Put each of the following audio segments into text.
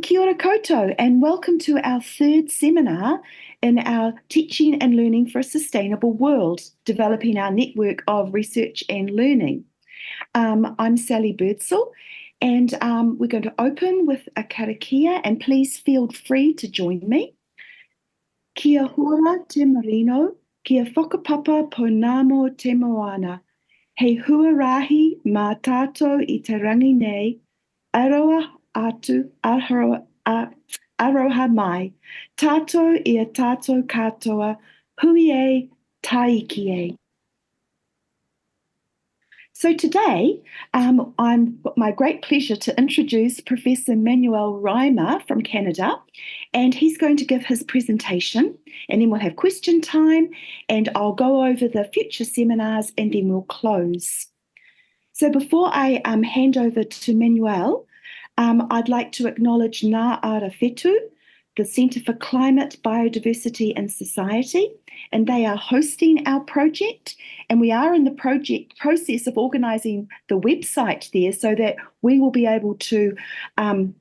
Kia ora koutou, and welcome to our third seminar in our Teaching and Learning for a Sustainable World, developing our network of research and learning. I'm Sally Birdsall, and we're going to open with a karakia, and please feel free to join me. Kia hora te marino, kia whakapapa ponamo te moana. Hei huarahi mā tātou I te rangi nei, aroa atu aroha mai. Tātou I a tātou katoa, hui e, taiki e. So today, I'm my great pleasure to introduce Professor Manuel Riemer from Canada, and he's going to give his presentation, and then we'll have question time, and I'll go over the future seminars, and then we'll close. So before I hand over to Manuel, I'd like to acknowledge Ngā Ara Whetu, the Centre for Climate, Biodiversity and Society, and they are hosting our project, and we are in the project process of organising the website there so that we will be able to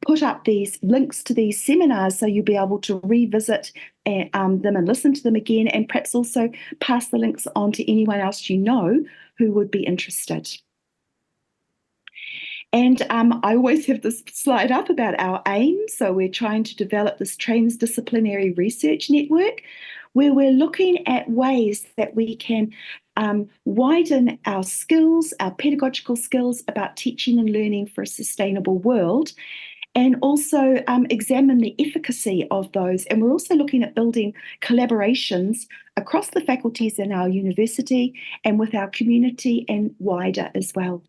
put up these links to these seminars so you'll be able to revisit them and listen to them again, and perhaps also pass the links on to anyone else you know who would be interested. And I always have this slide up about our aim. So we're trying to develop this transdisciplinary research network where we're looking at ways that we can widen our skills, our pedagogical skills about teaching and learning for a sustainable world, and also examine the efficacy of those. And we're also looking at building collaborations across the faculties in our university and with our community and wider as well.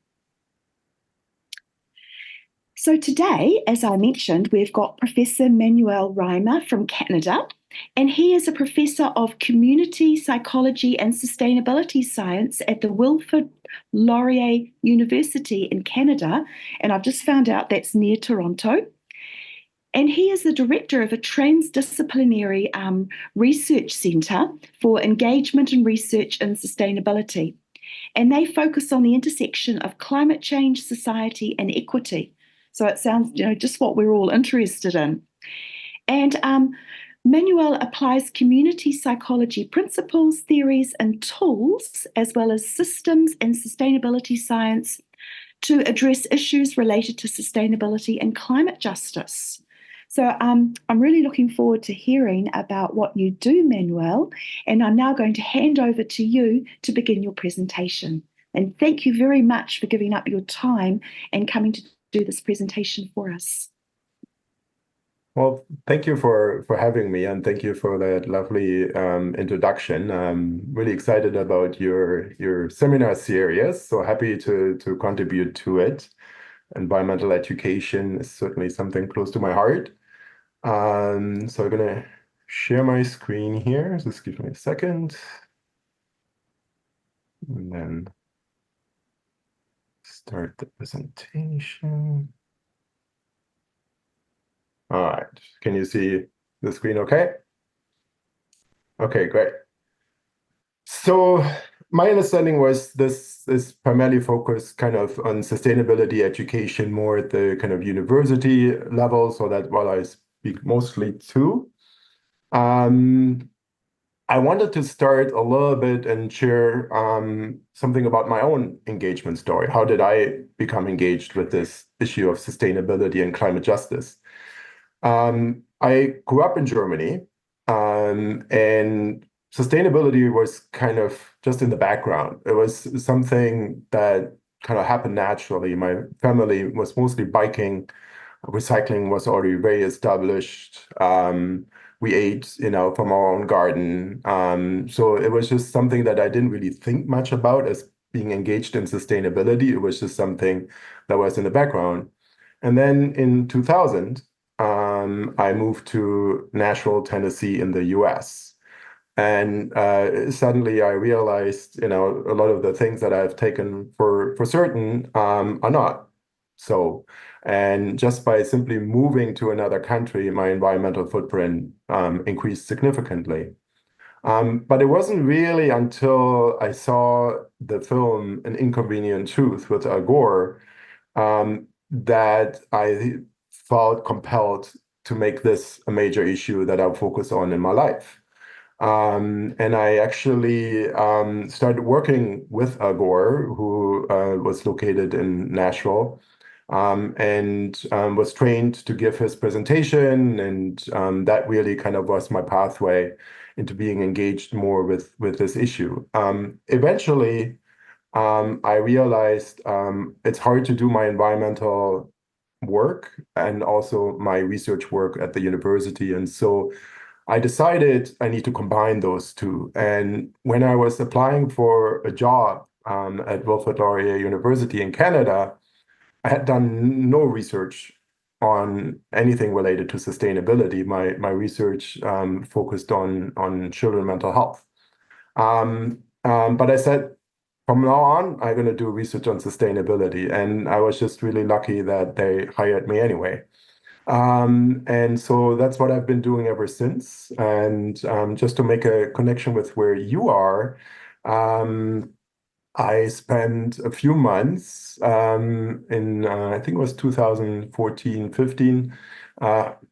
So today, as I mentioned, we've got Professor Manuel Riemer from Canada, and he is a professor of community psychology and sustainability science at the Wilfrid Laurier University in Canada, and I've just found out that's near Toronto. And he is the director of a transdisciplinary research centre for engagement and research in sustainability. And they focus on the intersection of climate change, society, and equity. So it sounds, just what we're all interested in. And Manuel applies community psychology principles, theories, and tools, as well as systems and sustainability science to address issues related to sustainability and climate justice. So I'm really looking forward to hearing about what you do, Manuel, and I'm now going to hand over to you to begin your presentation. And thank you very much for giving up your time and coming to do this presentation for us. Well, thank you for having me, and thank you for that lovely introduction. I'm really excited about your seminar series, so happy to contribute to it. Environmental education is certainly something close to my heart. So I'm going to share my screen here. Just give me a second. And then start the presentation. All right, can you see the screen okay? Okay, great. So my understanding was this is primarily focused kind of on sustainability education more at the kind of university level, so that's what I speak mostly to. I wanted to start a little bit and share something about my own engagement story. How did I become engaged with this issue of sustainability and climate justice? I grew up in Germany, and sustainability was kind of just in the background. It was something that kind of happened naturally. My family was mostly biking. Recycling was already very established. We ate, from our own garden. So it was just something that I didn't really think much about as being engaged in sustainability. It was just something that was in the background. And then in 2000, I moved to Nashville, Tennessee in the US. And suddenly I realized, a lot of the things that I've taken for certain are not so. And just by simply moving to another country, my environmental footprint increased significantly. But it wasn't really until I saw the film An Inconvenient Truth with Al Gore that I felt compelled to make this a major issue that I'll focus on in my life. And I actually started working with Agor, who was located in Nashville, and was trained to give his presentation. And that really kind of was my pathway into being engaged more with this issue. Eventually, I realized it's hard to do my environmental work and also my research work at the university. And so I decided I need to combine those two. And when I was applying for a job at Wilfrid Laurier University in Canada, I had done no research on anything related to sustainability. My research focused on children mental health. But I said, from now on, I'm going to do research on sustainability. And I was just really lucky that they hired me anyway. And so that's what I've been doing ever since. And just to make a connection with where you are, I spent a few months in I think it was 2014, 15,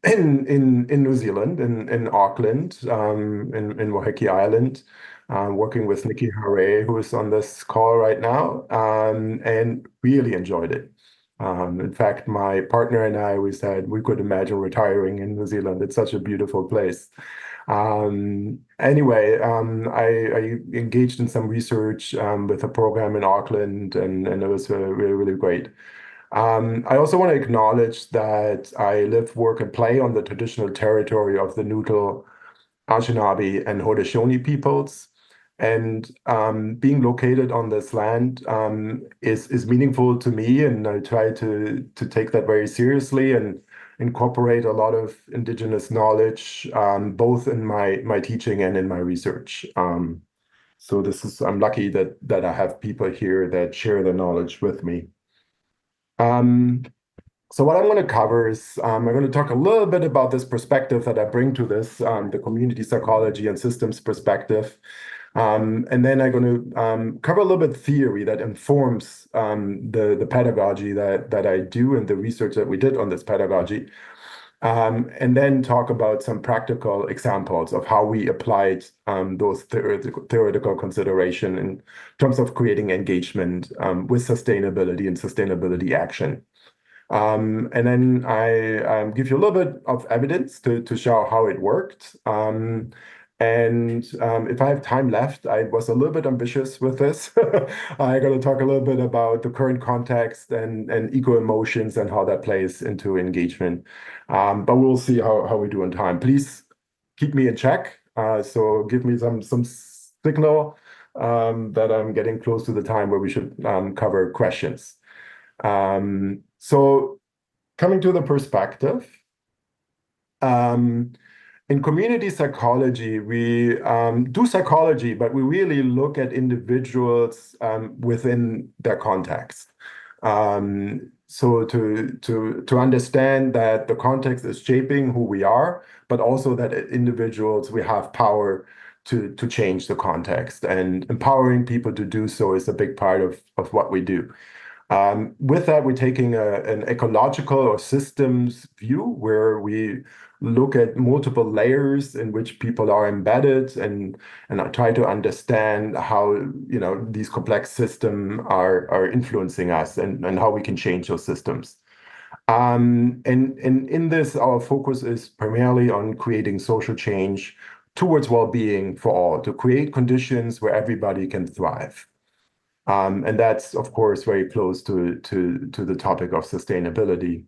in New Zealand, in Auckland, in Waiheke Island, working with Nikki Hare, who is on this call right now, and really enjoyed it. In fact, my partner and I, we said we could imagine retiring in New Zealand. It's such a beautiful place. Anyway, I engaged in some research with a program in Auckland, and it was really, really great. I also want to acknowledge that I live, work, and play on the traditional territory of the Nutal, Anishinaabe, and Haudenosaunee peoples. And being located on this land is meaningful to me, and I try to take that very seriously and incorporate a lot of indigenous knowledge, both in my teaching and in my research. So I'm lucky that I have people here that share the knowledge with me. Um, so what I'm going to cover is I'm going to talk a little bit about this perspective that I bring to this, the community psychology and systems perspective. And then I'm going to cover a little bit theory that informs the pedagogy that I do and the research that we did on this pedagogy. And then talk about some practical examples of how we applied those theoretical consideration in terms of creating engagement with sustainability and sustainability action. And then I give you a little bit of evidence to show how it worked. And if I have time left, I was a little bit ambitious with this. I'm going to talk a little bit about the current context and eco emotions and how that plays into engagement. But we'll see how we do in time. Please keep me in check. So give me some signal that I'm getting close to the time where we should cover questions. So coming to the perspective, in community psychology, we do psychology, but we really look at individuals within their context. So to understand that the context is shaping who we are, but also that individuals, we have power to change the context, and empowering people to do so is a big part of what we do. With that, we're taking an ecological or systems view where we look at multiple layers in which people are embedded and try to understand how these complex systems are influencing us and how we can change those systems. And in this, our focus is primarily on creating social change towards well-being for all, to create conditions where everybody can thrive. And that's, of course, very close to the topic of sustainability.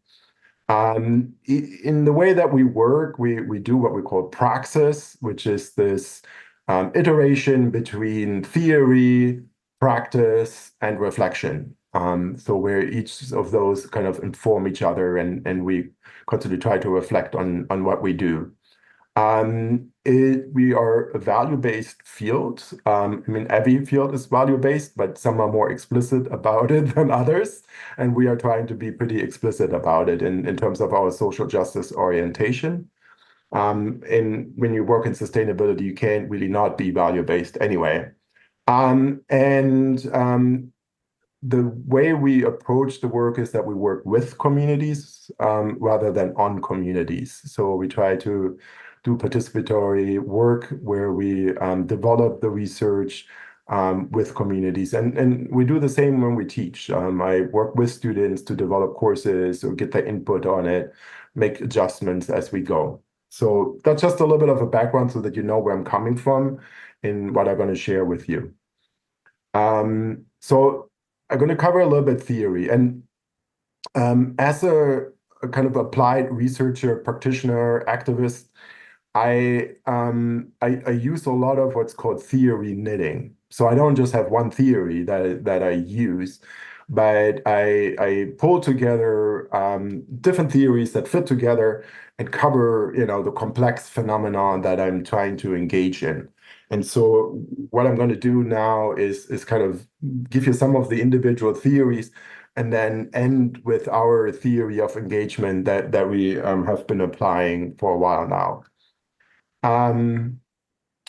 In the way that we work, we do what we call praxis, which is this iteration between theory, practice, and reflection. So where each of those kind of inform each other, and we constantly try to reflect on what we do. We are a value-based field. I mean, every field is value-based, but some are more explicit about it than others. And we are trying to be pretty explicit about it in terms of our social justice orientation. And when you work in sustainability, you can't really not be value-based anyway. And the way we approach the work is that we work with communities rather than on communities. So we try to do participatory work where we develop the research with communities. And we do the same when we teach. I work with students to develop courses or get their input on it, make adjustments as we go. So that's just a little bit of a background so that you know where I'm coming from and what I'm going to share with you. So I'm going to cover a little bit theory. And as a kind of applied researcher, practitioner, activist, I use a lot of what's called theory knitting. So I don't just have one theory that I use, but I pull together different theories that fit together and cover, the complex phenomenon that I'm trying to engage in. And so what I'm going to do now is kind of give you some of the individual theories and then end with our theory of engagement that we have been applying for a while now.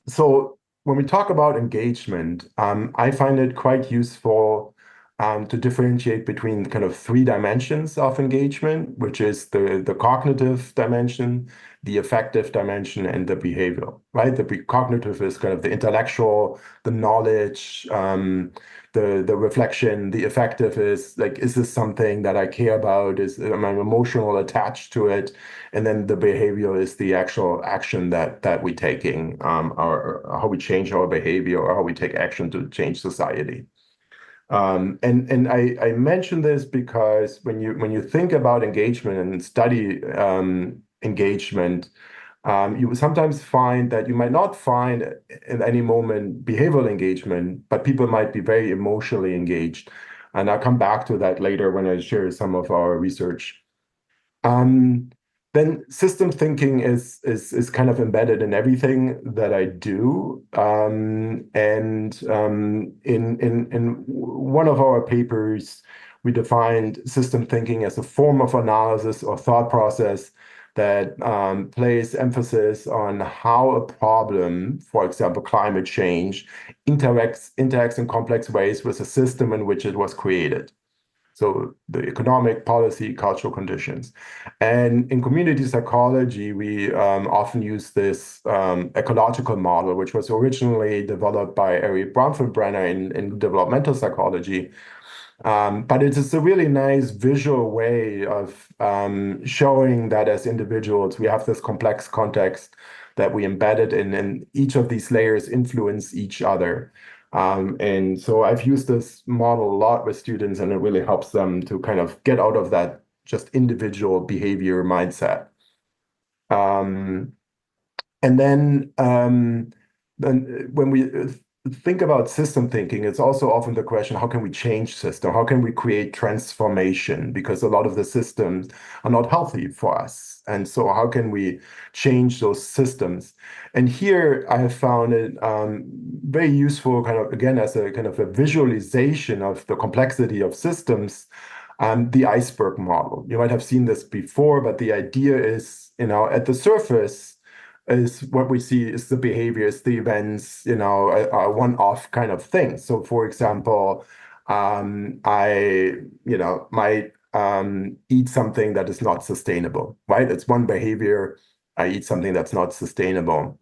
So when we talk about engagement, I find it quite useful to differentiate between kind of three dimensions of engagement, which is the cognitive dimension, the affective dimension, and the behavioral, right? The cognitive is kind of the intellectual, the knowledge, the reflection. The affective is like, is this something that I care about? Am I emotional attached to it? And then the behavioral is the actual action that we're taking, or how we change our behavior or how we take action to change society. And I mention this because when you think about engagement and study engagement, you sometimes find that you might not find at any moment behavioral engagement, but people might be very emotionally engaged. And I'll come back to that later when I share some of our research. Then system thinking is kind of embedded in everything that I do. In one of our papers, we defined system thinking as a form of analysis or thought process that places emphasis on how a problem, for example, climate change, interacts in complex ways with the system in which it was created. So the economic, policy, cultural conditions. And in community psychology, we often use this ecological model, which was originally developed by Eric Bronfenbrenner in developmental psychology. But it is a really nice visual way of showing that as individuals, we have this complex context that we embedded in, and each of these layers influence each other. And so I've used this model a lot with students, and it really helps them to kind of get out of that just individual behavior mindset. And then when we think about system thinking, it's also often the question, how can we change system? How can we create transformation? Because a lot of the systems are not healthy for us. And so how can we change those systems? And here I have found it very useful, kind of, again, as a kind of a visualization of the complexity of systems, the iceberg model. You might have seen this before, but the idea is, at the surface, is what we see is the behaviors, the events, a one-off kind of thing. So, for example, I, might eat something that is not sustainable, right? It's one behavior. I eat something that's not sustainable.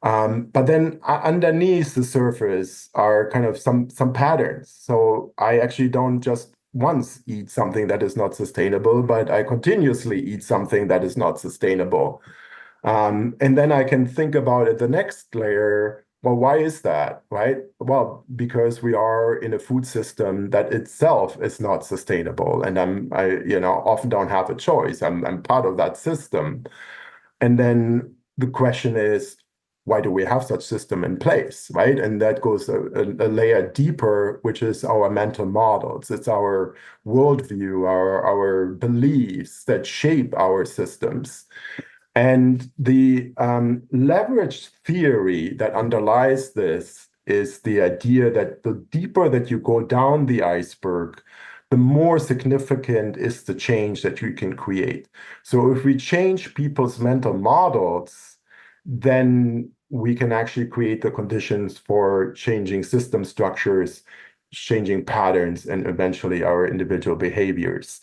But then underneath the surface are kind of some patterns. So I actually don't just once eat something that is not sustainable, but I continuously eat something that is not sustainable. And then I can think about it, the next layer, well, why is that, right? Well, because we are in a food system that itself is not sustainable. And I often don't have a choice. I'm part of that system. And then the question is, why do we have such system in place, right? And that goes a layer deeper, which is our mental models. It's our worldview, our beliefs that shape our systems. And the leverage theory that underlies this is the idea that the deeper that you go down the iceberg, the more significant is the change that you can create. So if we change people's mental models, then we can actually create the conditions for changing system structures, changing patterns and eventually our individual behaviors.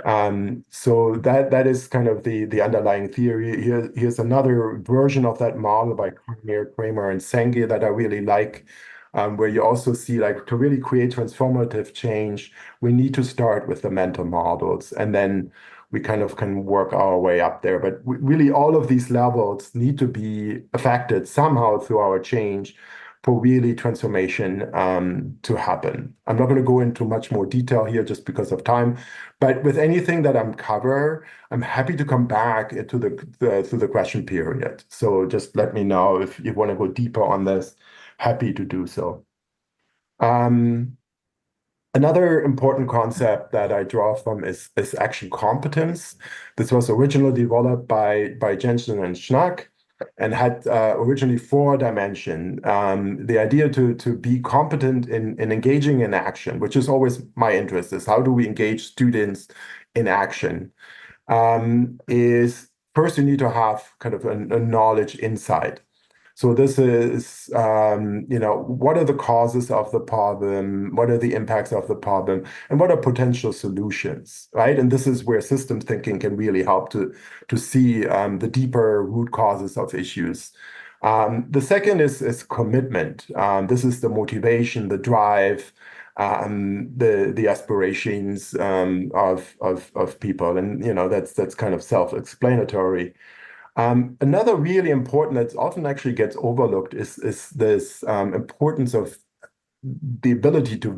So that is kind of the underlying theory. Here's another version of that model by Riemer and Senge that I really like, where you also see like to really create transformative change, we need to start with the mental models, and then we kind of can work our way up there. But really, all of these levels need to be affected somehow through our change for really transformation to happen. I'm not going to go into much more detail here just because of time, but with anything that I'm cover, I'm happy to come back into the question period. So just let me know if you want to go deeper on this. Happy to do so. Another important concept that I draw from is action competence. This was originally developed by Jensen and Schnack and had originally 4 dimensions. The idea to be competent in engaging in action, which is always my interest, is how do we engage students in action? Is first you need to have kind of a knowledge insight. So this is, what are the causes of the problem? What are the impacts of the problem? And what are potential solutions, right? And this is where system thinking can really help to see the deeper root causes of issues. The second is commitment. This is the motivation, the drive, the aspirations of people, and that's kind of self-explanatory. Another really important that's often actually gets overlooked is this importance of the ability to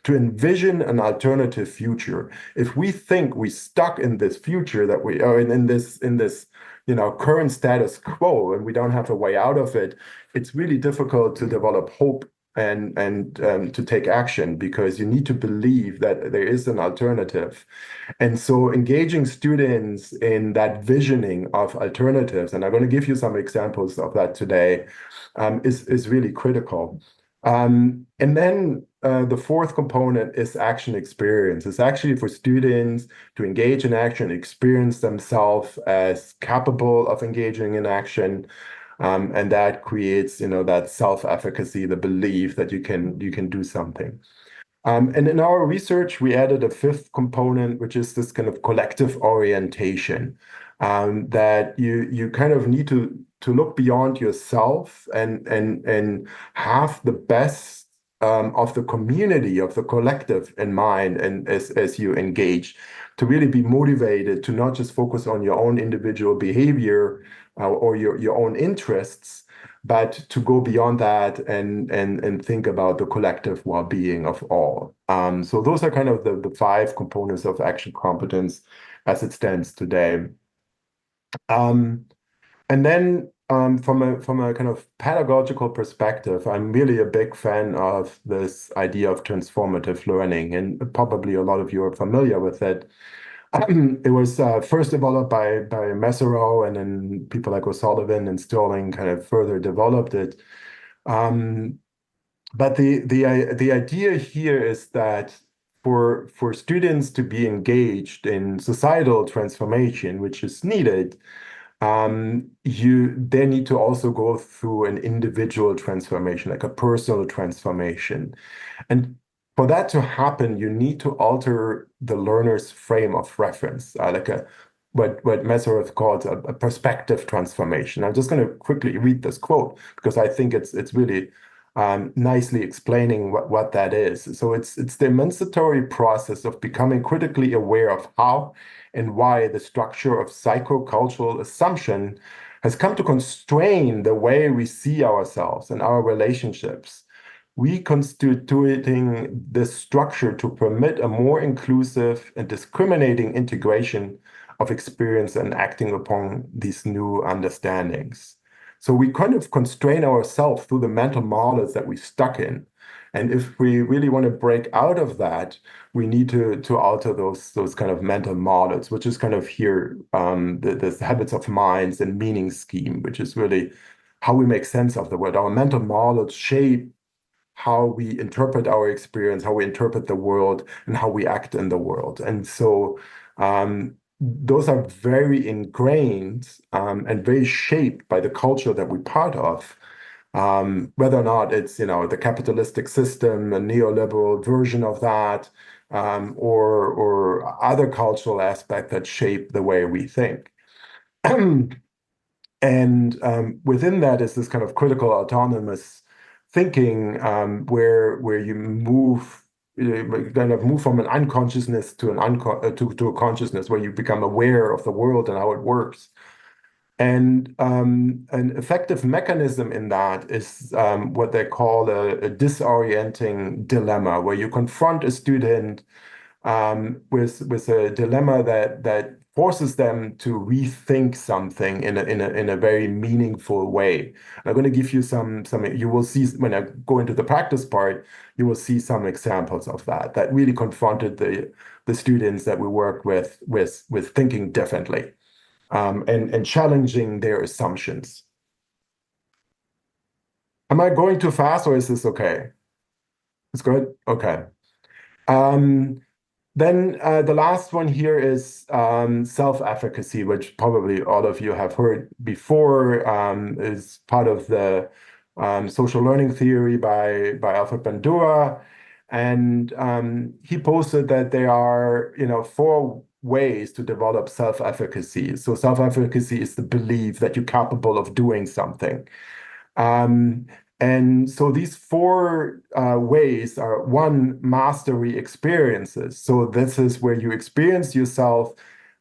envision an alternative future. If we think we stuck in this future that we are in this current status quo and we don't have a way out of it, it's really difficult to develop hope and to take action, because you need to believe that there is an alternative. And so engaging students in that visioning of alternatives, and I'm going to give you some examples of that today, is really critical. And then the fourth component is action experience. It's actually for students to engage in action, experience themselves as capable of engaging in action. And that creates, that self-efficacy, the belief that you can do something. And in our research, we added a fifth component, which is this kind of collective orientation, that you kind of need to look beyond yourself and have the best of the community, of the collective in mind, and as you engage, to really be motivated to not just focus on your own individual behavior or your own interests, but to go beyond that and think about the collective well-being of all. So those are kind of the 5 components of action competence as it stands today. And then from a kind of pedagogical perspective, I'm really a big fan of this idea of transformative learning, and probably a lot of you are familiar with it. It was first developed by Mesereau, and then people like O'Sullivan and Sterling kind of further developed it. But the idea here is that for students to be engaged in societal transformation, which is needed, they need to also go through an individual transformation, like a personal transformation. And for that to happen, you need to alter the learner's frame of reference, like what Mesereau calls a perspective transformation. I'm just going to quickly read this quote because I think it's really nicely explaining what that is. So it's the emancipatory process of becoming critically aware of how and why the structure of psychocultural assumption has come to constrain the way we see ourselves and our relationships, reconstituting this structure to permit a more inclusive and discriminating integration of experience and acting upon these new understandings. So we kind of constrain ourselves through the mental models that we stuck in. And if we really want to break out of that, we need to alter those kind of mental models, which is kind of here the habits of minds and meaning scheme, which is really how we make sense of the world. Our mental models shape how we interpret our experience, how we interpret the world, and how we act in the world. And so those are very ingrained and very shaped by the culture that we're part of. whether or not it's, the capitalistic system, a neoliberal version of that, or other cultural aspects that shape the way we think. And within that is this kind of critical autonomous thinking, where you kind of move from an unconsciousness to to a consciousness, where you become aware of the world and how it works. And an effective mechanism in that is what they call a disorienting dilemma, where you confront a student with a dilemma that forces them to rethink something in a very meaningful way. I'm going to give you some. You will see when I go into the practice part, you will see some examples of that really confronted the students that we work with thinking differently, and challenging their assumptions. Am I going too fast, or is this okay? It's good? Okay. Um, Then the last one here is self-efficacy, which probably all of you have heard before, is part of the social learning theory by Alfred Bandura. And he posted that there are, four ways to develop self-efficacy. So self-efficacy is the belief that you're capable of doing something. Um, and so these four ways are: one, mastery experiences. So this is where you experience yourself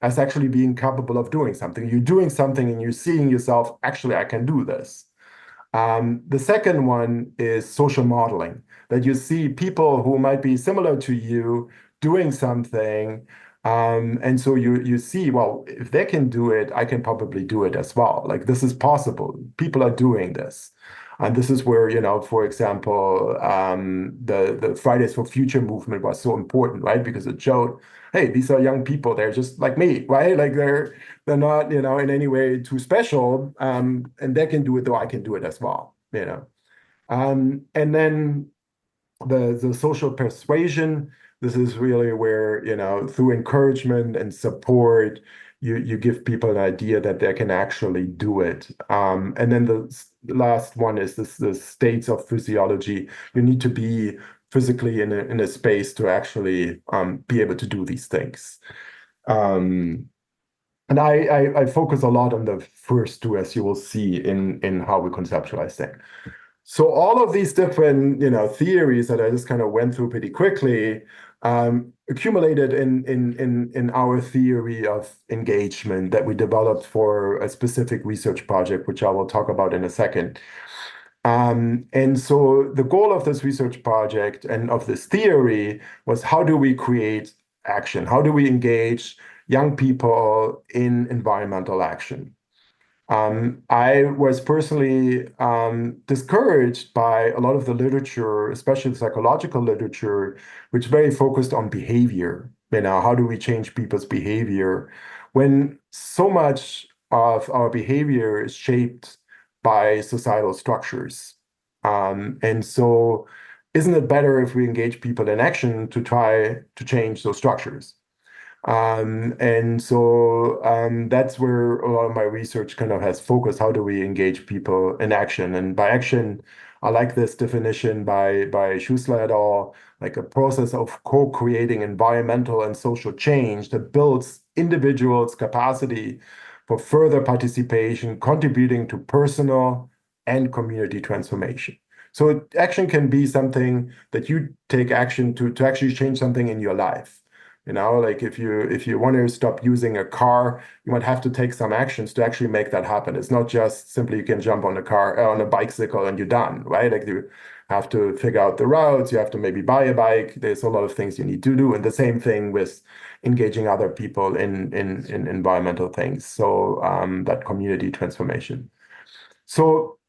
as actually being capable of doing something. You're doing something and you're seeing yourself, actually, I can do this. The second one is social modeling, that you see people who might be similar to you doing something. And so you see, well, if they can do it, I can probably do it as well. Like, this is possible. People are doing this. And this is where, for example, the Fridays for Future movement was so important, right? Because it showed, hey, these are young people. They're just like me, right? Like they're not, in any way too special. And they can do it, though I can do it as well. And then the social persuasion, this is really where, through encouragement and support, you give people an idea that they can actually do it. And then the last one is the states of physiology. You need to be physically in a space to actually be able to do these things. Um, and I focus a lot on the first two, as you will see in how we conceptualize things. So all of these different, theories that I just kind of went through pretty quickly, accumulated in our theory of engagement that we developed for a specific research project, which I will talk about in a second. And so the goal of this research project and of this theory was, how do we create action? How do we engage young people in environmental action? I was personally discouraged by a lot of the literature, especially the psychological literature, which very focused on behavior. How do we change people's behavior when so much of our behavior is shaped by societal structures? And so, isn't it better if we engage people in action to try to change those structures? And so that's where a lot of my research kind of has focused. How do we engage people in action? And by action, I like this definition by Schussler et al., like a process of co-creating environmental and social change that builds individuals' capacity for further participation, contributing to personal and community transformation. So action can be something that you take action to actually change something in your life. Like if you want to stop using a car, you might have to take some actions to actually make that happen. It's not just simply you can jump on a bicycle and you're done, right? Like you have to figure out the routes, you have to maybe buy a bike. There's a lot of things you need to do. And the same thing with engaging other people in environmental things. So that community transformation. So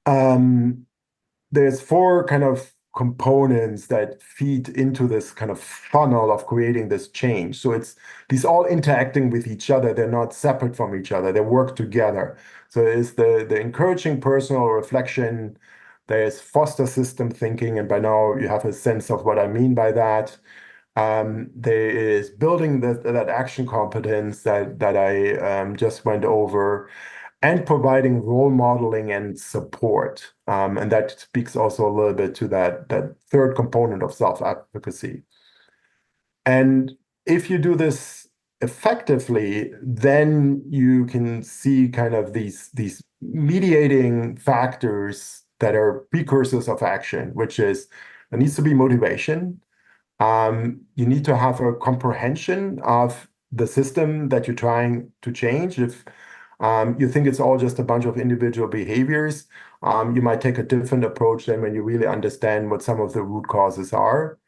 there's four kind of components that feed into this kind of funnel of creating this change. So it's these all interacting with each other. They're not separate from each other. They work together. So it's the encouraging personal reflection. There's foster system thinking, and by now you have a sense of what I mean by that. There is building that action competence that I just went over. and providing role modeling and support. And that speaks also a little bit to that third component of self-advocacy. And if you do this effectively, then you can see kind of these mediating factors that are precursors of action, which is there needs to be motivation. You need to have a comprehension of the system that you're trying to change. If you think it's all just a bunch of individual behaviors, you might take a different approach than when you really understand what some of the root causes are.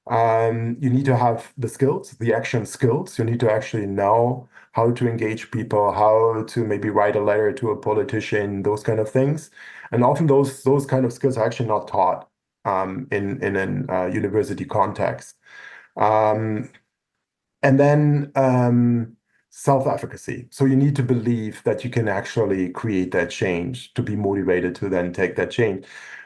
You need to have the skills, the action skills. You need to actually know how to engage people, how to maybe write a letter to a politician, those kind of things. And often those kind of skills are actually not taught in an university context. And then self-efficacy. So you need to believe that you can actually create that change to be motivated to then take that change.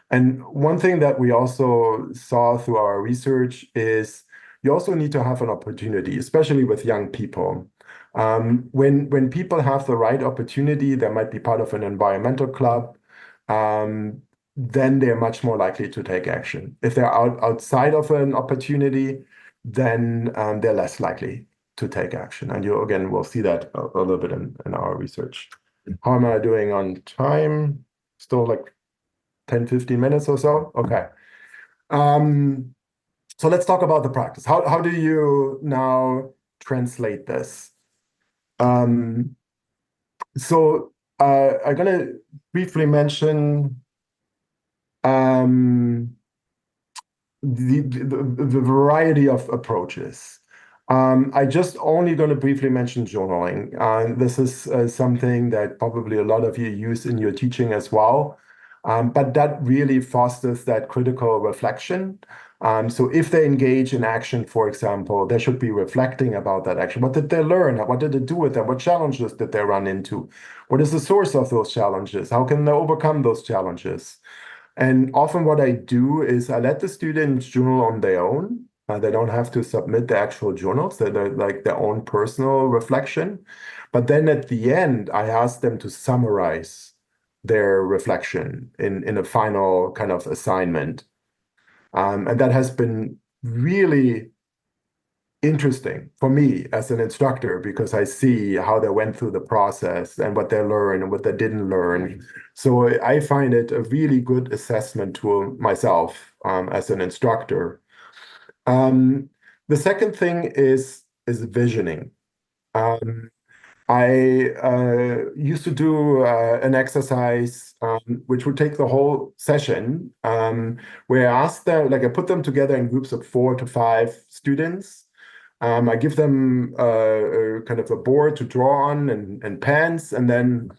And one thing that we also saw through our research is you also need to have an opportunity, especially with young people. When people have the right opportunity, they might be part of an environmental club, then they're much more likely to take action. If they're outside of an opportunity, then they're less likely to take action. And you, again, will see that a little bit in our research. How am I doing on time? Still like 10, 15 minutes or so? Okay. So let's talk about the practice. How do you now translate this? So I'm going to briefly mention the variety of approaches. I just only going to briefly mention journaling. This is something that probably a lot of you use in your teaching as well. But that really fosters that critical reflection. So if they engage in action, for example, they should be reflecting about that action. What did they learn? What did they do with them? What challenges did they run into? What is the source of those challenges? How can they overcome those challenges? And often what I do is I let the students journal on their own. They don't have to submit the actual journals. They're like their own personal reflection. But then at the end, I ask them to summarize their reflection in a final kind of assignment. And that has been really interesting for me as an instructor because I see how they went through the process and what they learned and what they didn't learn. So I find it a really good assessment tool myself as an instructor. The second thing is visioning. I used to do an exercise which would take the whole session where I asked them, like I put them together in groups of 4 to 5 students. I give them kind of a board to draw on and pens, and then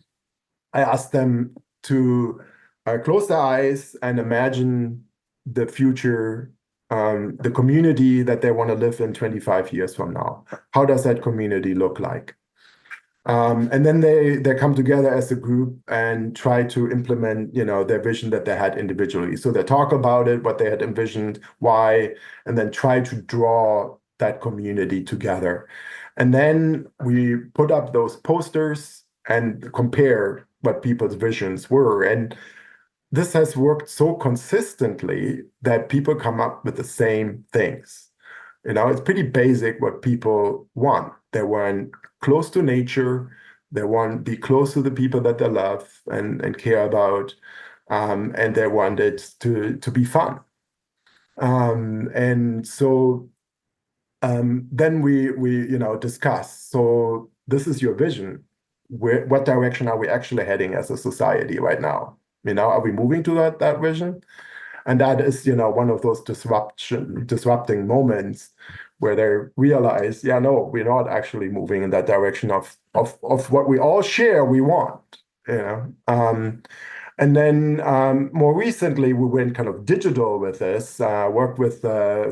I ask them to close their eyes and imagine the future, the community that they want to live in 25 years from now. How does that community look like? And then they come together as a group and try to implement, their vision that they had individually. So they talk about it, what they had envisioned, why, and then try to draw that community together. And then we put up those posters and compare what people's visions were. And this has worked so consistently that people come up with the same things. It's pretty basic what people want. They want close to nature. They want to be close to the people that they love and care about. And they want it to be fun. And so then we discuss. So this is your vision. What direction are we actually heading as a society right now? Are we moving to that vision? And that is, one of those disrupting moments where they realize, yeah, no, we're not actually moving in that direction of what we all share we want. And then more recently, we went kind of digital with this, worked with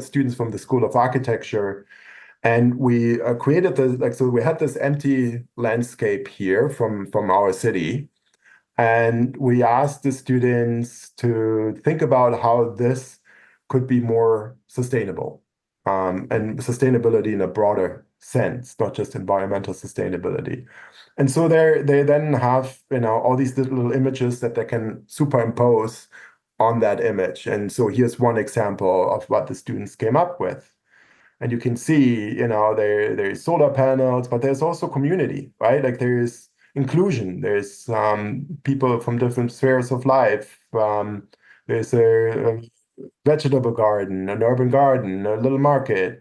students from the School of Architecture. And we created this, so we had this empty landscape here from our city. And we asked the students to think about how this could be more sustainable, and sustainability in a broader sense, not just environmental sustainability. And so they then have, all these little images that they can superimpose on that image. And so here's one example of what the students came up with. And you can see, there's solar panels, but there's also community, right? Like there's inclusion. There's people from different spheres of life. There's a vegetable garden, an urban garden, a little market.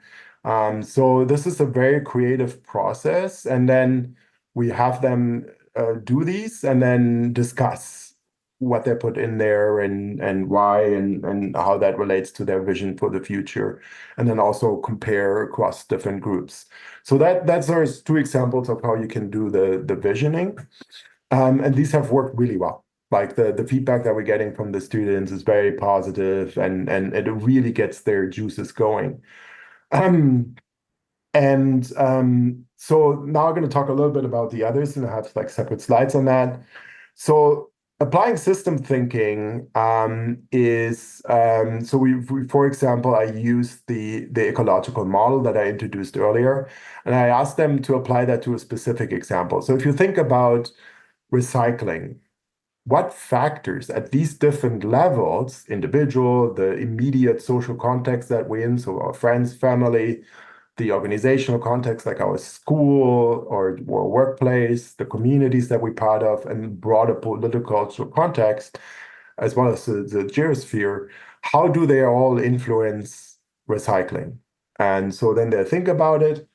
So this is a very creative process. And then we have them do these and then discuss what they put in there and why and how that relates to their vision for the future. And then also compare across different groups. So that's there's two examples of how you can do the visioning. And these have worked really well. Like the feedback that we're getting from the students is very positive and it really gets their juices going. So now I'm going to talk a little bit about the others and I have like separate slides on that. So applying system thinking is so we, for example, I used the ecological model that I introduced earlier, and I asked them to apply that to a specific example. So if you think about recycling, what factors at these different levels, individual, the immediate social context that we're in, so our friends, family, the organizational context like our school or workplace, the communities that we're part of, and broader political context, as well as the geosphere, how do they all influence recycling? And so then they think about it,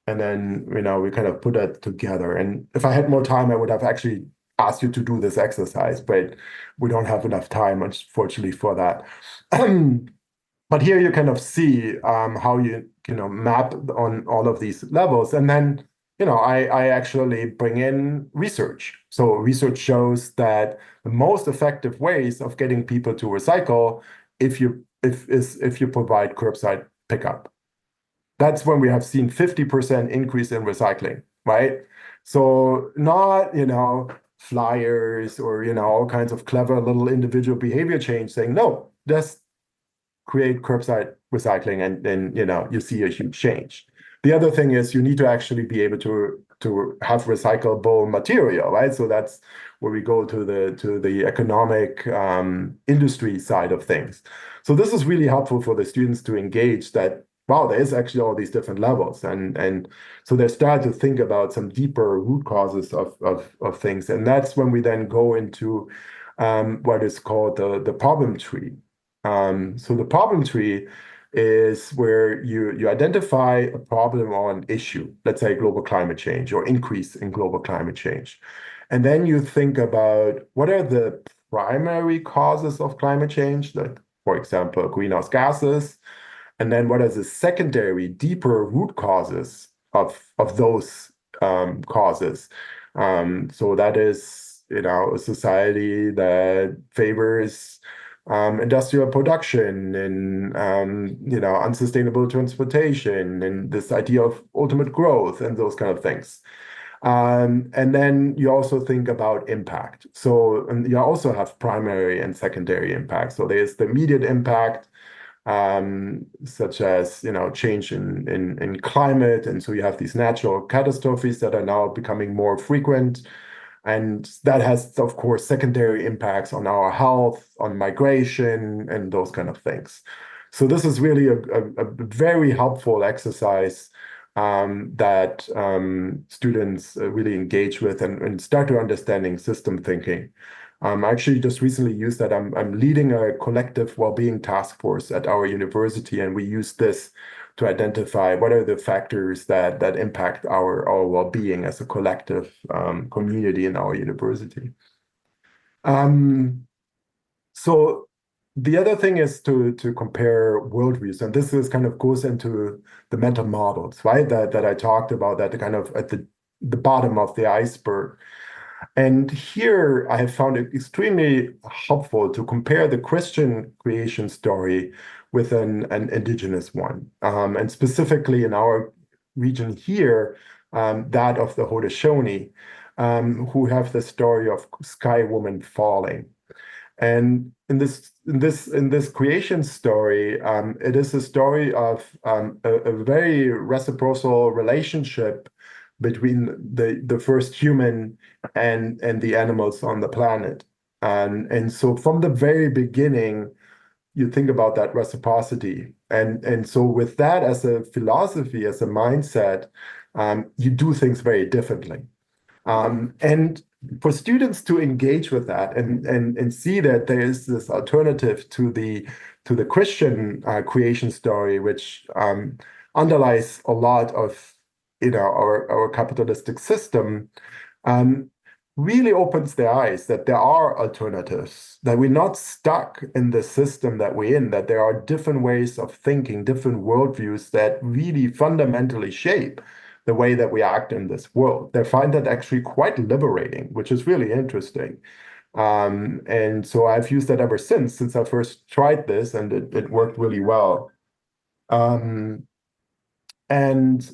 and then we kind of put that together. And if I had more time, I would have actually asked you to do this exercise, but we don't have enough time, unfortunately, for that. But here you kind of see how you map on all of these levels. And then I actually bring in research. So research shows that the most effective ways of getting people to recycle if you provide curbside pickup. That's when we have seen 50% increase in recycling, right? So not flyers or all kinds of clever little individual behavior change saying no, just create curbside recycling and then you see a huge change. The other thing is you need to actually be able to have recyclable material, right? So that's where we go to the economic industry side of things. So this is really helpful for the students to engage that, wow, there is actually all these different levels. And so they start to think about some deeper root causes of things. And that's when we then go into what is called the problem tree. So the problem tree is where you identify a problem or an issue, let's say global climate change or increase in global climate change. And then you think about what are the primary causes of climate change, like, for example, greenhouse gases, and then what are the secondary, deeper root causes of those causes. So that is, a society that favors industrial production and unsustainable transportation and this idea of ultimate growth and those kind of things. And then you also think about impact. So and you also have primary and secondary impact. So there's the immediate impact, such as change in climate, and so you have these natural catastrophes that are now becoming more frequent. And that has, of course, secondary impacts on our health, on migration, and those kind of things. So this is really a very helpful exercise that students really engage with and start to understanding system thinking. I actually just recently used that. I'm leading a collective well-being task force at our university, and we use this to identify what are the factors that impact our well-being as a collective community in our university. So the other thing is to compare worldviews, and this is kind of goes into the mental models, right? That I talked about, that kind of at the bottom of the iceberg. And here I have found it extremely helpful to compare the Christian creation story with an indigenous one. And specifically in our region here, that of the Haudenosaunee, who have the story of Sky Woman falling. And in this creation story, it is a story of a very reciprocal relationship between the first human and the animals on the planet. And so from the very beginning, you think about that reciprocity. And so with that as a philosophy, as a mindset, you do things very differently. And for students to engage with that and see that there is this alternative to the Christian creation story, which underlies a lot of our capitalistic system, um, really opens their eyes that there are alternatives, that we're not stuck in the system that we're in, that there are different ways of thinking, different worldviews that really fundamentally shape the way that we act in this world. They find that actually quite liberating, which is really interesting. And so I've used that ever since I first tried this, and it worked really well. Um, and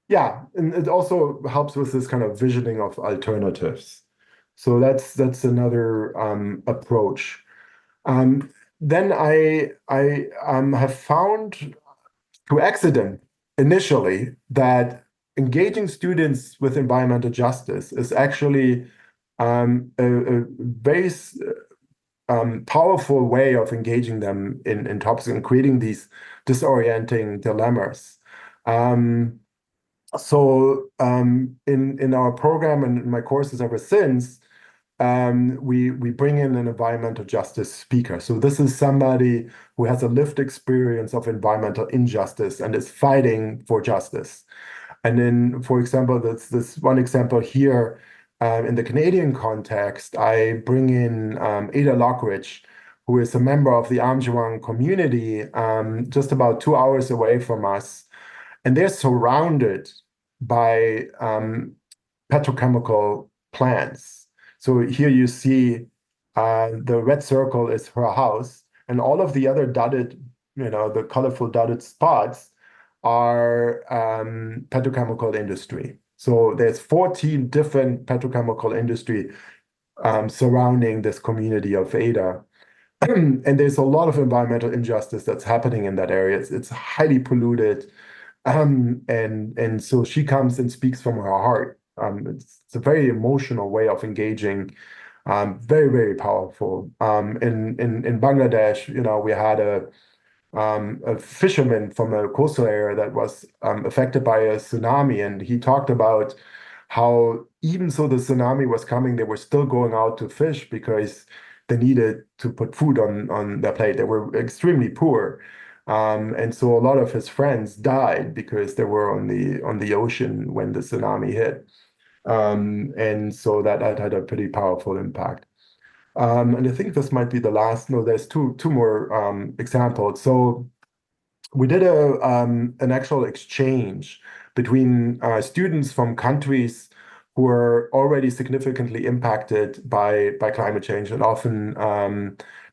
Yeah, and it also helps with this kind of visioning of alternatives. So that's another approach. Um, then I have found to accident initially that engaging students with environmental justice is actually a very powerful way of engaging them in topics and creating these disorienting dilemmas. Um, in our program and in my courses ever since, we bring in an environmental justice speaker. So this is somebody who has a lived experience of environmental injustice and is fighting for justice. And then, for example, this one example here, in the Canadian context, I bring in Ada Lockridge, who is a member of the Amjawang community, just about 2 hours away from us. And they're surrounded by petrochemical plants. So here you see the red circle is her house, and all of the other dotted, the colorful dotted spots are petrochemical industry. So there's 14 different petrochemical industry surrounding this community of Ada. And there's a lot of environmental injustice that's happening in that area. It's highly polluted. And so she comes and speaks from her heart. It's a very emotional way of engaging, very, very powerful. In Bangladesh, we had a fisherman from a coastal area that was affected by a tsunami, and he talked about how even so the tsunami was coming, they were still going out to fish because they needed to put food on their plate. They were extremely poor. And so a lot of his friends died because they were on the ocean when the tsunami hit. And so that had a pretty powerful impact. And I think this might be the last. No, there's two more examples. So we did an actual exchange between students from countries who are already significantly impacted by climate change and often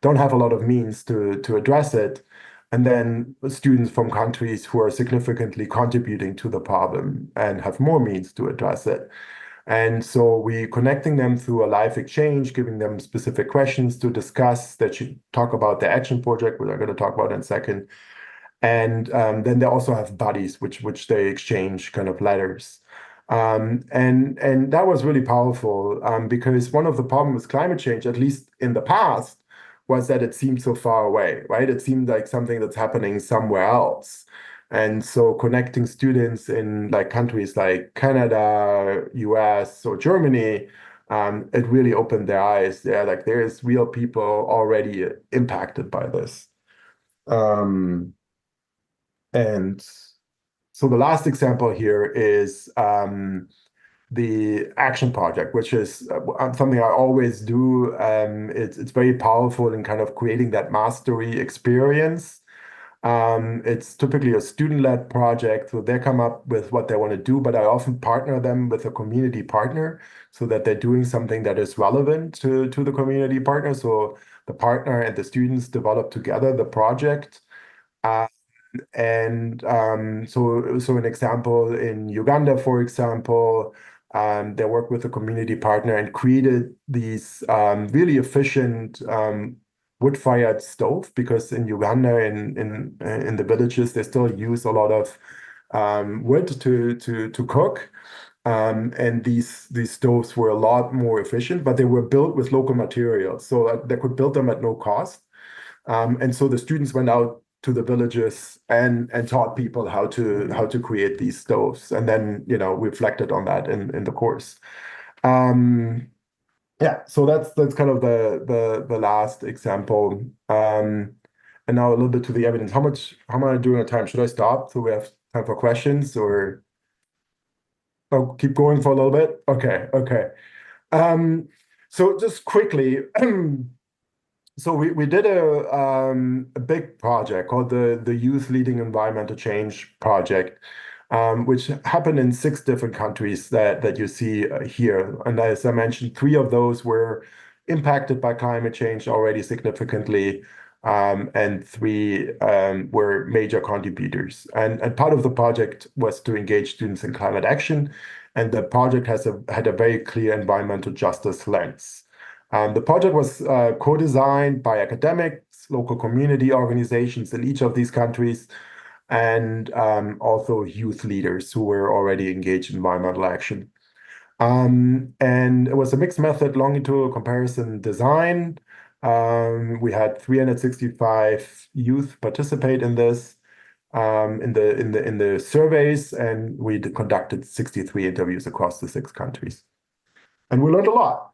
don't have a lot of means to address it, and then students from countries who are significantly contributing to the problem and have more means to address it. And so we connecting them through a live exchange, giving them specific questions to discuss that should talk about the action project, which I'm going to talk about in a second. And then they also have buddies, which they exchange kind of letters. And that was really powerful because one of the problems with climate change, at least in the past, was that it seemed so far away, right? It seemed like something that's happening somewhere else. And so connecting students in like countries like Canada, US, or Germany, it really opened their eyes. They're like, there's real people already impacted by this. And so the last example here is the action project, which is something I always do. It's very powerful in kind of creating that mastery experience. It's typically a student-led project, so they come up with what they want to do, but I often partner them with a community partner so that they're doing something that is relevant to the community partner. So the partner and the students develop together the project. Uh, and so an example in Uganda, for example, They worked with a community partner and created these really efficient wood-fired stove, because in Uganda, in the villages, they still use a lot of wood to cook. And these stoves were a lot more efficient, but they were built with local materials, so that they could build them at no cost. And so the students went out to the villages and taught people how to create these stoves, and then reflected on that in the course. Yeah, so that's kind of the last example. And now a little bit to the evidence. How am I doing on time? Should I stop so we have time for questions, or keep going for a little bit? Okay. So just quickly, so we did a big project called the Youth Leading Environmental Change Project, which happened in 6 different countries that you see here. And as I mentioned, 3 of those were impacted by climate change already significantly, and 3 were major contributors. And part of the project was to engage students in climate action, and the project had a very clear environmental justice lens. The project was co-designed by academics, local community organizations in each of these countries, and also youth leaders who were already engaged in environmental action. And it was a mixed method longitudinal comparison design. We had 365 youth participate in this, in the surveys, and we conducted 63 interviews across the 6 countries. And we learned a lot.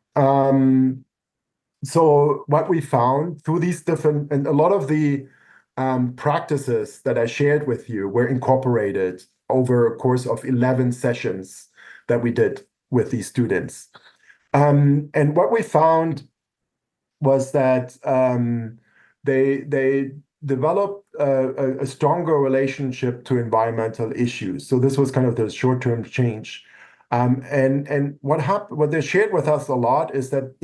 So what we found through these different, and a lot of the practices that I shared with you were incorporated over a course of 11 sessions that we did with these students. And what we found was that they developed a stronger relationship to environmental issues. So this was kind of the short-term change. And what they shared with us a lot is that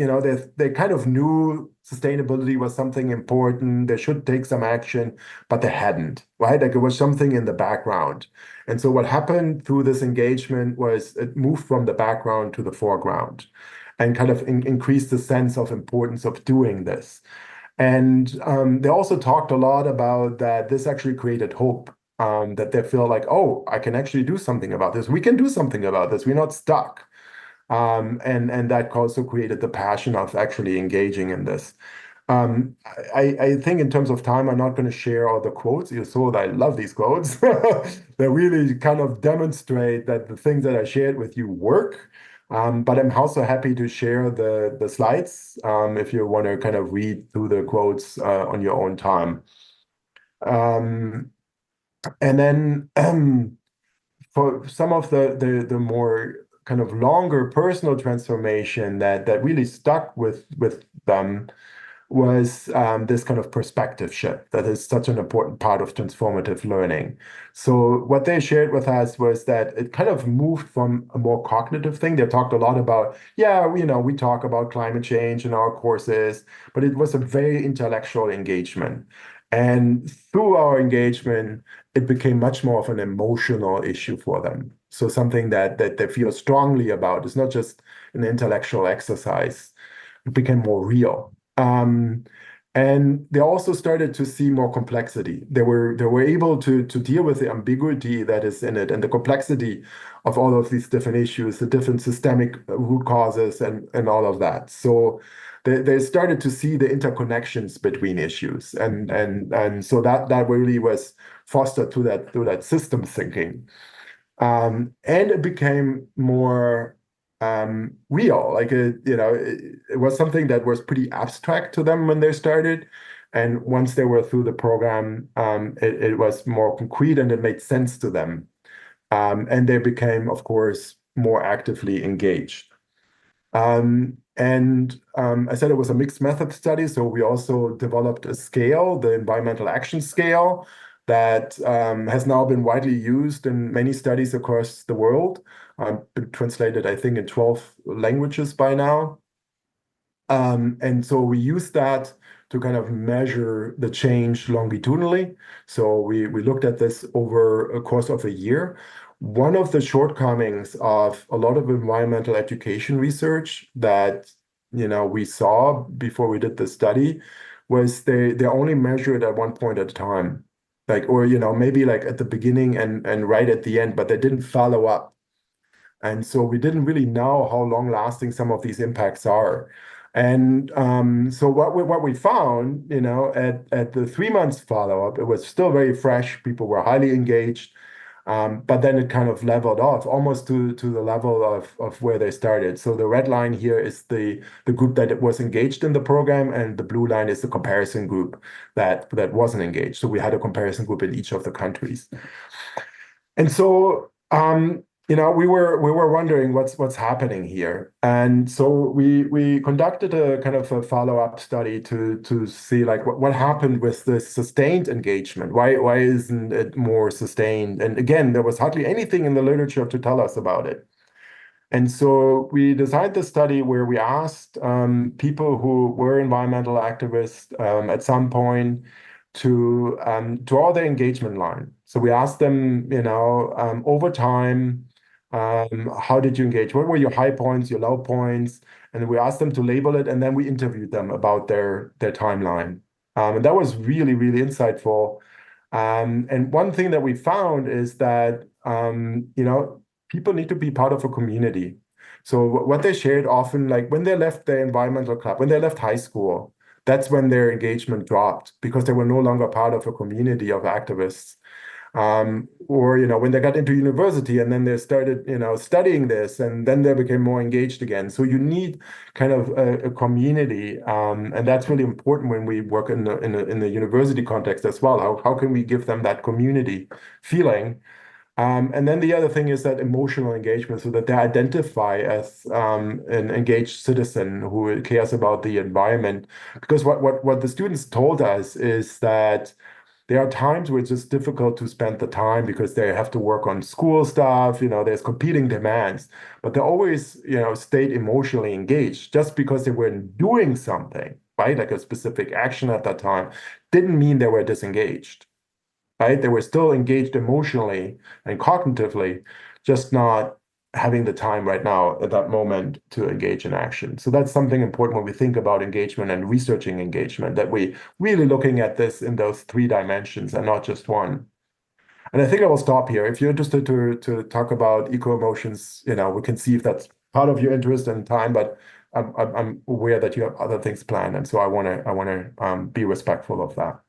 they kind of knew sustainability was something important. They should take some action, but they hadn't, right? Like it was something in the background. And so what happened through this engagement was it moved from the background to the foreground, and kind of increased the sense of importance of doing this. And they also talked a lot about that this actually created hope. That they feel like, oh, I can actually do something about this. We can do something about this. We're not stuck. And that also created the passion of actually engaging in this. I think in terms of time, I'm not going to share all the quotes. You saw that I love these quotes. They really kind of demonstrate that the things that I shared with you work. But I'm also happy to share the slides if you want to kind of read through the quotes on your own time. And then for some of the more kind of longer personal transformation that really stuck with them was this kind of perspective shift that is such an important part of transformative learning. So what they shared with us was that it kind of moved from a more cognitive thing. They talked a lot about, we talk about climate change in our courses, but it was a very intellectual engagement. And through our engagement, it became much more of an emotional issue for them. So something that they feel strongly about. It's not just an intellectual exercise. It became more real. And they also started to see more complexity. They were able to deal with the ambiguity that is in it and the complexity of all of these different issues, the different systemic root causes and all of that. So they started to see the interconnections between issues. And so that really was fostered through that system thinking. And it became more real. Like it was something that was pretty abstract to them when they started. And once they were through the program, it was more concrete and it made sense to them. And they became, of course, more actively engaged. I said it was a mixed method study, so we also developed a scale, the environmental action scale, that has now been widely used in many studies across the world. Been translated, I think, in 12 languages by now. And so we use that to kind of measure the change longitudinally. So we looked at this over a course of a year. one of the shortcomings of a lot of environmental education research that we saw before we did the study was they only measure it at one point at a time, like, or maybe like at the beginning and right at the end, but they didn't follow up. And so we didn't really know how long lasting some of these impacts are. And so what we found, at the 3 months follow up, it was still very fresh. People were highly engaged. But then it kind of leveled off almost to the level of where they started. So the red line here is the group that was engaged in the program, and the blue line is the comparison group that wasn't engaged. So we had a comparison group in each of the countries. And so we were wondering what's happening here. And so we conducted a kind of a follow-up study to see like what happened with the sustained engagement. Why isn't it more sustained? And again, there was hardly anything in the literature to tell us about it. And so we designed the study where we asked people who were environmental activists at some point to draw their engagement line. So we asked them, over time, how did you engage? What were your high points, your low points? And we asked them to label it, and then we interviewed them about their timeline. And that was really, really insightful. And one thing that we found is that, people need to be part of a community. So what they shared often, like when they left their environmental club, when they left high school, that's when their engagement dropped because they were no longer part of a community of activists. Or when they got into university and then they started studying this, and then they became more engaged again. So you need kind of a community, and that's really important when we work in the university context as well. How can we give them that community feeling? And then the other thing is that emotional engagement, so that they identify as an engaged citizen who cares about the environment. Because what the students told us is that there are times where it's just difficult to spend the time because they have to work on school stuff, there's competing demands, but they always, stayed emotionally engaged. Just because they weren't doing something, right, like a specific action at that time, didn't mean they were disengaged, right? They were still engaged emotionally and cognitively, just not having the time right now at that moment to engage in action. So that's something important when we think about engagement and researching engagement, that we really looking at this in those three dimensions and not just one. And I think I will stop here. If you're interested to talk about eco-emotions, we can see if that's part of your interest and time, but I'm aware that you have other things planned. And so I want to be respectful of that.